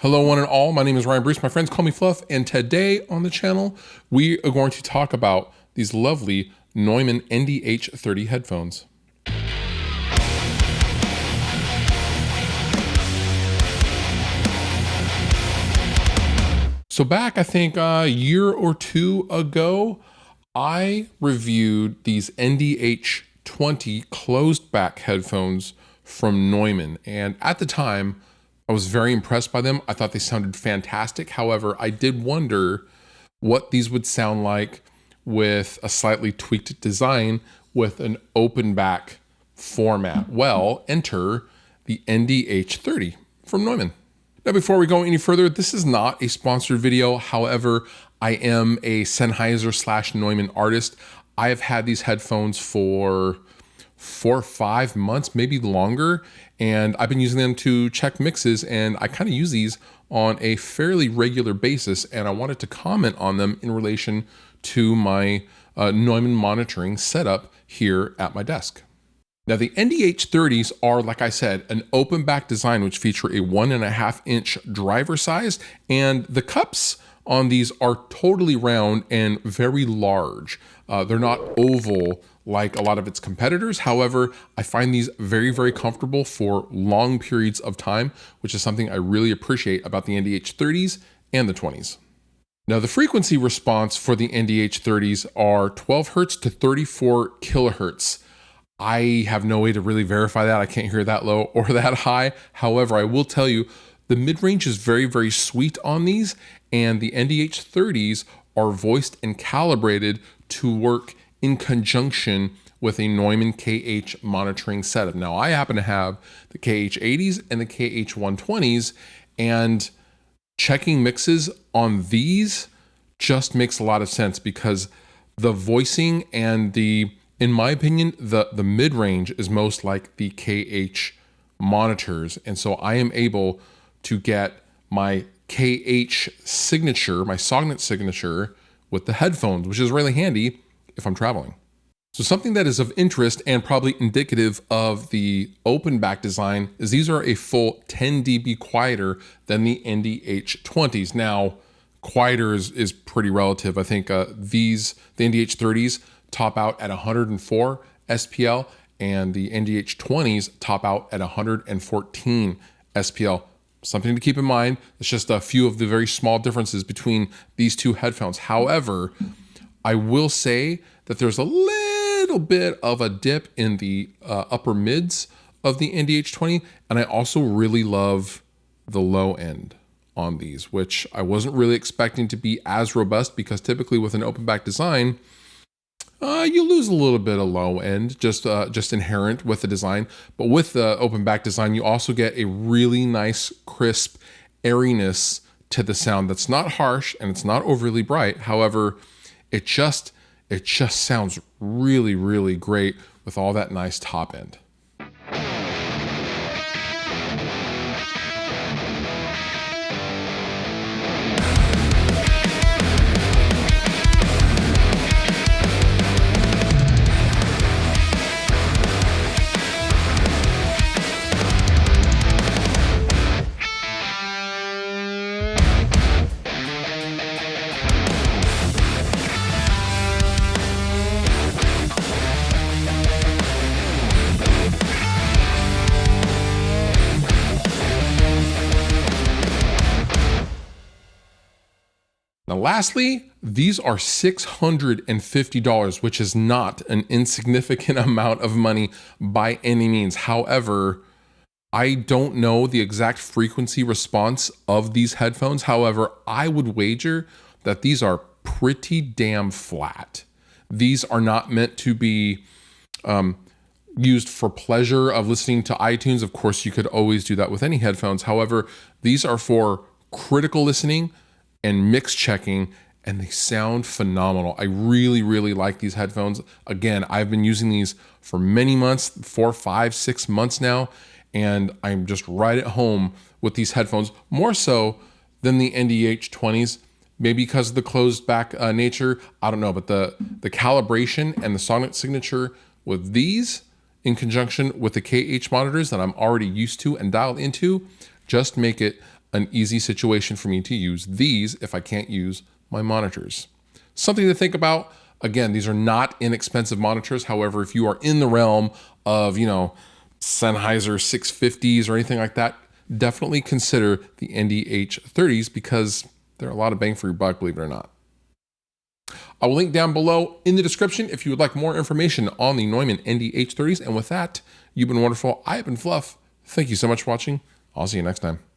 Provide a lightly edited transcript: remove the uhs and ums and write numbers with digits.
Hello one and all, my name is Ryan Bruce, my friends call me Fluff, and today on the channel, we are going to talk about these lovely Neumann NDH30 headphones. So back, I think a year or two ago, I reviewed these NDH20 closed back headphones from Neumann, and at the time, I was very impressed by them. I thought they sounded fantastic. However, I did wonder what these would sound like with a slightly tweaked design with an open back format. Well, enter the NDH30 from Neumann. Now, before we go any further, this is not a sponsored video. However, I am a Sennheiser / Neumann artist. I have had these headphones for 4 or 5 months, maybe longer, and I've been using them to check mixes, and I kind of use these on a fairly regular basis, and I wanted to comment on them in relation to my Neumann monitoring setup here at my desk. Now, the NDH30s are, like I said, an open back design which feature a 1.5 inch driver size, and the cups on these are totally round and very large. They're not oval like a lot of its competitors. However, I find these very, very comfortable for long periods of time, which is something I really appreciate about the NDH30s and the 20s. Now, the frequency response for the NDH30s are 12 hertz to 34 kilohertz. I have no way to really verify that. I can't hear that low or that high. However, I will tell you, the mid-range is very, very sweet on these, and the NDH30s are voiced and calibrated to work in conjunction with a Neumann KH monitoring setup. Now, I happen to have the KH80s and the KH120s, and checking mixes on these just makes a lot of sense because the voicing and in my opinion, the mid-range is most like the KH monitors. And so I am able to get my KH signature, my Sognet signature with the headphones, which is really handy if I'm traveling. So something that is of interest and probably indicative of the open back design is these are a full 10 dB quieter than the NDH20s. Now, quieter is pretty relative. I think the NDH30s top out at 104 SPL and the NDH20s top out at 114 SPL. Something to keep in mind. It's just a few of the very small differences between these two headphones. However, I will say that there's a little bit of a dip in the upper mids of the NDH20, and I also really love the low end on these, which I wasn't really expecting to be as robust because typically with an open back design, you lose a little bit of low end, just inherent with the design. But with the open back design, you also get a really nice, crisp airiness to the sound that's not harsh and it's not overly bright. However, it just sounds really, really great with all that nice top end. Now, lastly, these are $650, which is not an insignificant amount of money by any means. However, I don't know the exact frequency response of these headphones. However, I would wager that these are pretty damn flat. These are not meant to be used for pleasure of listening to iTunes. Of course, you could always do that with any headphones. However, these are for critical listening and mix checking, and they sound phenomenal. I really, really like these headphones. Again, I've been using these for many months, 4, 5, 6 months now, and I'm just right at home with these headphones, more so than the NDH20s, maybe because of the closed back nature, I don't know, but the calibration and the Sognet signature with these in conjunction with the KH monitors that I'm already used to and dialed into just make it an easy situation for me to use these if I can't use my monitors. Something to think about. Again, these are not inexpensive monitors. However, if you are in the realm of, Sennheiser 650s or anything like that, definitely consider the NDH30s because they're a lot of bang for your buck, believe it or not. I will link down below in the description if you would like more information on the Neumann NDH30s. And with that, you've been wonderful. I have been Fluff. Thank you so much for watching. I'll see you next time.